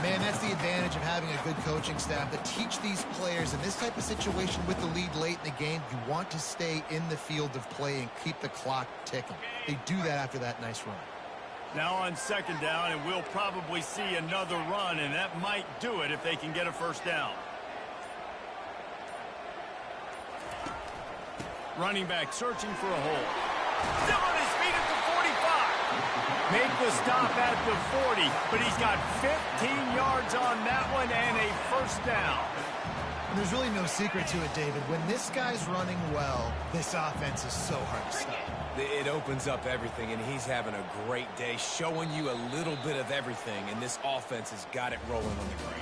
Man, that's the advantage of having a good coaching staff that teach these players in this type of situation with the lead late in the game. You want to stay in the field of play and keep the clock ticking. They do that after that nice run. Now on second down, and we'll probably see another run, and that might do it if they can get a first down. Running back searching for a hole. Still on his feet at the 45. Make the stop at the 40, but he's got 15 yards on that one and a first down. And there's really no secret to it, David. When this guy's running well, this offense is so hard to stop. It opens up everything, and he's having a great day, showing you a little bit of everything, and this offense has got it rolling on the ground.